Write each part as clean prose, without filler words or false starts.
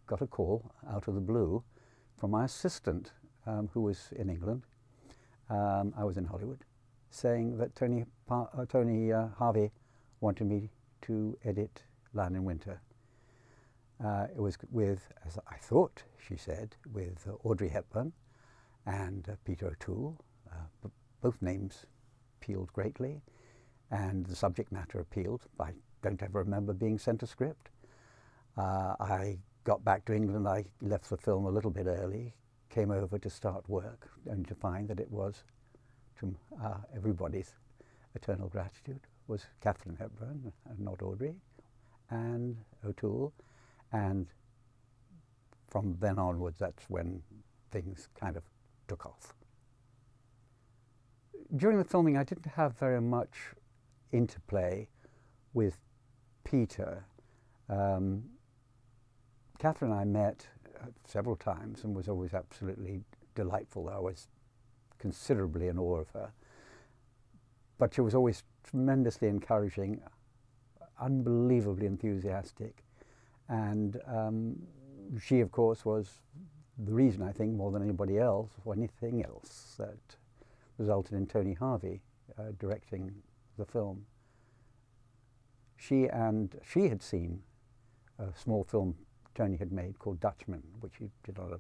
got a call out of the blue from my assistant, who was in England. I was in Hollywood, saying that Tony Harvey wanted me to edit Lion in Winter. It was with, as I thought, she said, with Audrey Hepburn and Peter O'Toole. Both names appealed greatly, and the subject matter appealed. I don't ever remember being sent a script. I got back to England. I left the film a little bit early, came over to start work, only to find that it was, to everybody's eternal gratitude, was Katharine Hepburn, and not Audrey, and O'Toole. And from then onwards, that's when things kind of took off. During the filming, I didn't have very much interplay with Peter. Katharine and I met several times and was always absolutely delightful. I was considerably in awe of her. But she was always tremendously encouraging, unbelievably enthusiastic. And she, of course, was the reason, I think, more than anybody else, or anything else, that resulted in Tony Harvey directing the film. She had seen a small film Tony had made called Dutchman, which he did on a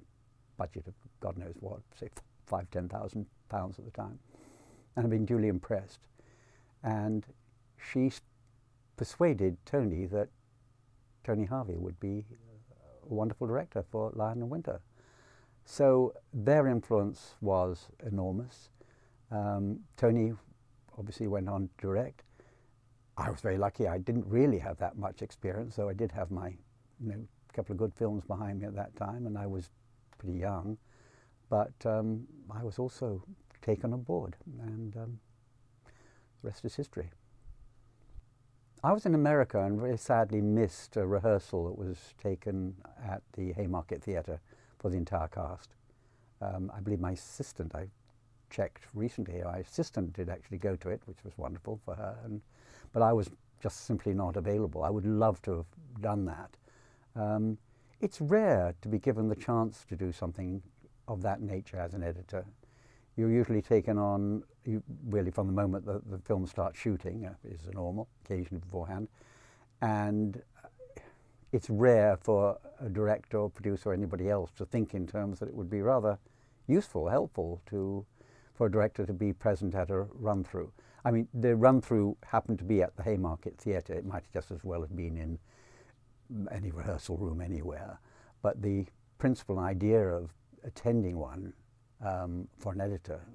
budget of God knows what, say £5,000–10,000 at the time, and had been duly impressed. And she persuaded Tony that Tony Harvey would be a wonderful director for Lion in Winter. So their influence was enormous. Tony obviously went on to direct. I was very lucky. I didn't really have that much experience, though I did have my couple of good films behind me at that time, and I was pretty young. But I was also taken on board, and the rest is history. I was in America and very sadly missed a rehearsal that was taken at the Haymarket Theatre for the entire cast. I believe my assistant, I checked recently, my assistant did actually go to it, which was wonderful for her, but I was just simply not available. I would love to have done that. It's rare to be given the chance to do something of that nature as an editor. You're usually taken on, really from the moment that the film starts shooting, is the normal, occasionally beforehand. And it's rare for a director or producer or anybody else to think in terms that it would be rather useful, helpful for a director to be present at a run-through. I mean, the run-through happened to be at the Haymarket Theatre. It might just as well have been in any rehearsal room anywhere. But the principal idea of attending one for an editor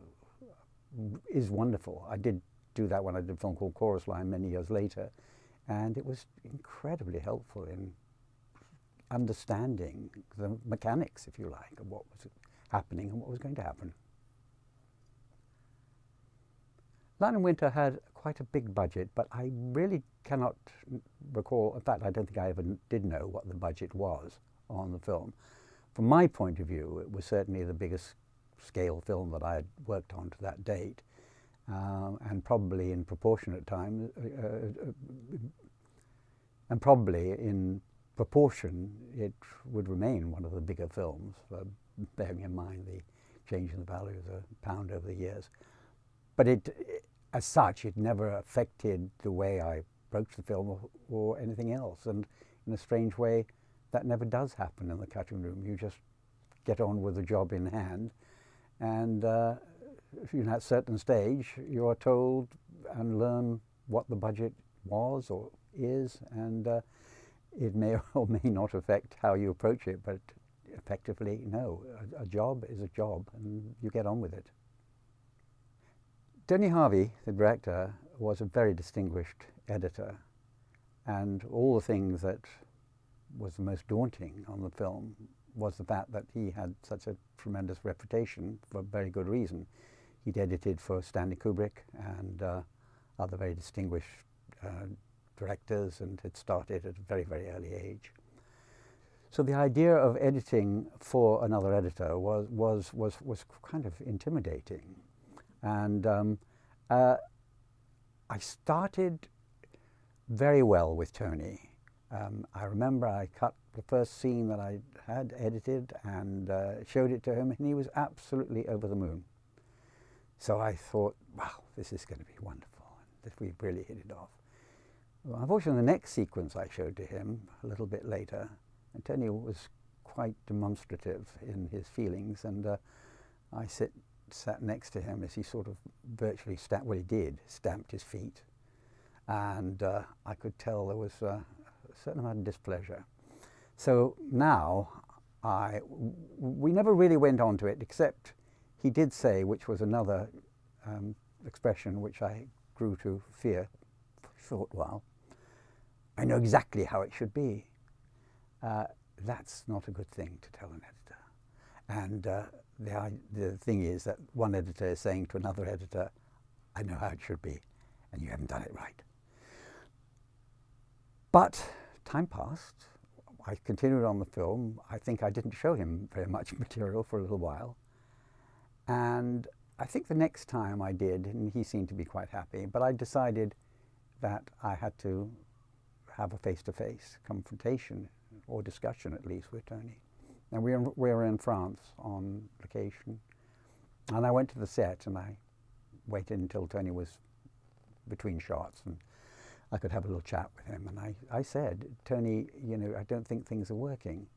is wonderful. I did do that when I did a film called Chorus Line many years later, and it was incredibly helpful in understanding the mechanics, if you like, of what was happening and what was going to happen. Lion in Winter had quite a big budget, but I really cannot recall, in fact I don't think I ever did know what the budget was on the film. From my point of view, it was certainly the biggest scale film that I had worked on to that date, and probably in proportionate time, and probably in proportion it would remain one of the bigger films, bearing in mind the change in the value of the pound over the years. But as such, it never affected the way I approached the film or anything else. And in a strange way, that never does happen in the cutting room. You just get on with the job in hand, and if you're at a certain stage, you are told and learn what the budget was or is, and it may or may not affect how you approach it, but effectively, no, a job is a job, and you get on with it. Tony Harvey, the director, was a very distinguished editor, and all the things that was the most daunting on the film was the fact that he had such a tremendous reputation for very good reason. He'd edited for Stanley Kubrick and other very distinguished directors, and had started at a very, very early age. So the idea of editing for another editor was kind of intimidating. And I started very well with Tony. I remember I cut the first scene that I had edited and showed it to him, and he was absolutely over the moon. So I thought, wow, this is going to be wonderful, that we've really hit it off. Well, unfortunately, the next sequence I showed to him a little bit later, and Tony was quite demonstrative in his feelings, and I sat next to him as he sort of virtually stamped his feet, and I could tell there was a certain amount of displeasure. So now, we never really went on to it, except he did say, which was another expression which I grew to fear for a short while, I know exactly how it should be. That's not a good thing to tell an editor. And the thing is that one editor is saying to another editor, I know how it should be, and you haven't done it right. But time passed. I continued on the film. I think I didn't show him very much material for a little while. And I think the next time I did, and he seemed to be quite happy, but I decided that I had to have a face-to-face confrontation, or discussion at least, with Tony. And we were in France on location. And I went to the set and I waited until Tony was between shots and I could have a little chat with him. And I said, Tony, you know, I don't think things are working.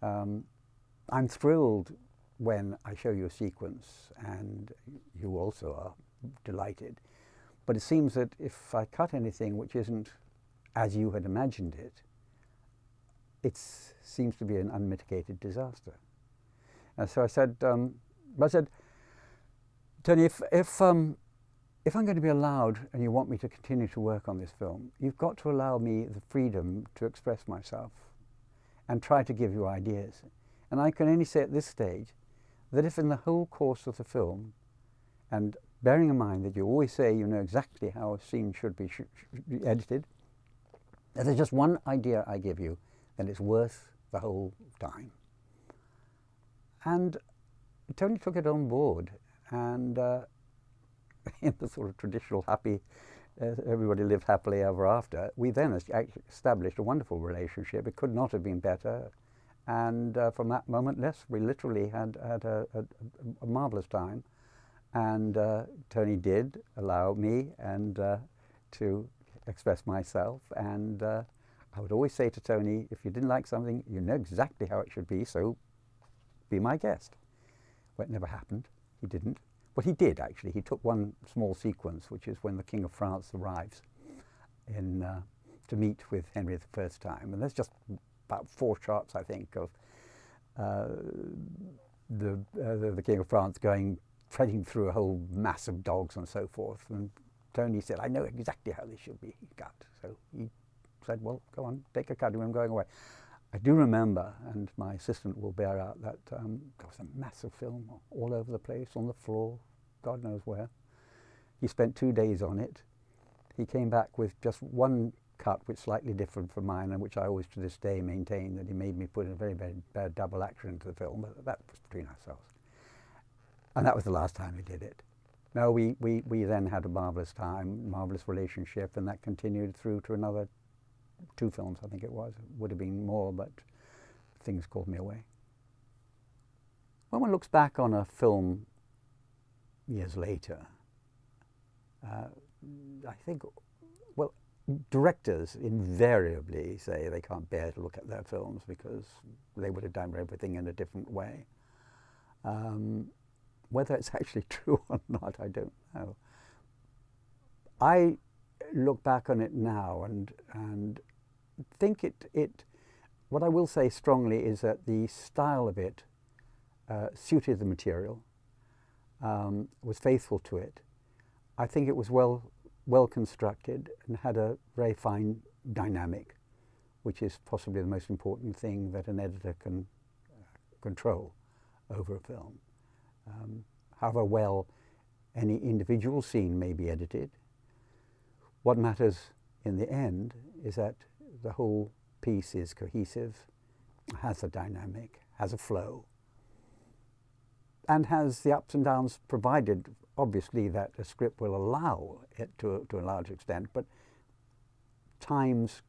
I'm thrilled when I show you a sequence, and you also are delighted. But it seems that if I cut anything which isn't as you had imagined it, it seems to be an unmitigated disaster. And so I said, Tony, if I'm going to be allowed, and you want me to continue to work on this film, you've got to allow me the freedom to express myself and try to give you ideas. And I can only say at this stage that if in the whole course of the film, and bearing in mind that you always say you know exactly how a scene should be edited, if there's just one idea I give you, then it's worth the whole time. And Tony took it on board, and in the sort of traditional happy, everybody lived happily ever after, we then established a wonderful relationship. It could not have been better. And from that moment, we literally had a marvelous time. And Tony did allow me to express myself. And I would always say to Tony, if you didn't like something, you know exactly how it should be, so be my guest. Well, it never happened. He didn't. But he did, actually. He took one small sequence, which is when the King of France arrives to meet with Henry the first time. And there's just about 4 shots, I think, of the King of France treading through a whole mass of dogs and so forth. And Tony said, I know exactly how this should be cut. So he said, well, go on, take a cut, I'm going away. I do remember, and my assistant will bear out, that there was a massive film all over the place, on the floor, God knows where. He spent 2 days on it. He came back with just one cut, which is slightly different from mine, and which I always to this day maintain that he made me put in a very, very bad double action into the film, but that was between ourselves. And that was the last time we did it. No, we then had a marvelous time, marvelous relationship, and that continued through to another 2 films, I think it was. It would have been more, but things called me away. When one looks back on a film years later, I think, well, directors invariably say they can't bear to look at their films because they would have done everything in a different way. Whether it's actually true or not, I don't know. I look back on it now and think what I will say strongly is that the style of it suited the material, was faithful to it. I think it was well constructed and had a very fine dynamic, which is possibly the most important thing that an editor can control over a film. However well any individual scene may be edited, what matters in the end is that the whole piece is cohesive, has a dynamic, has a flow, and has the ups and downs, provided obviously that a script will allow it to a large extent, but times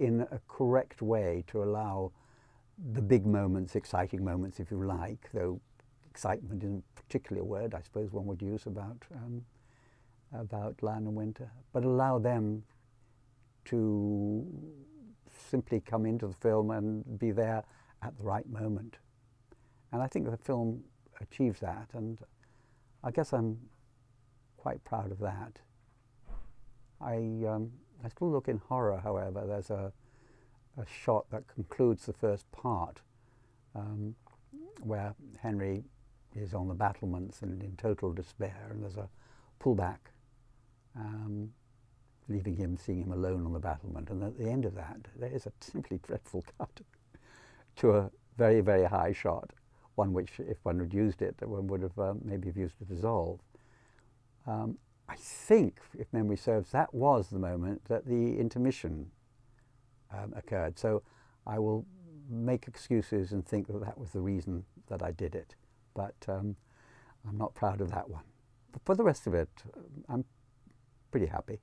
in a correct way to allow the big moments, exciting moments, if you like, though excitement isn't particularly a word I suppose one would use about Lion and Winter, but allow them to simply come into the film and be there at the right moment. And I think the film achieves that, and I guess I'm quite proud of that. I still look in horror, however. There's a shot that concludes the first part where Henry is on the battlements and in total despair, and there's a pullback, leaving him, seeing him alone on the battlement. And at the end of that, there is a simply dreadful cut to a very, very high shot, one which, if one had used it, one would have maybe have used to dissolve. I think, if memory serves, that was the moment that the intermission occurred. So I will make excuses and think that that was the reason that I did it. But I'm not proud of that one. But for the rest of it, I'm pretty happy.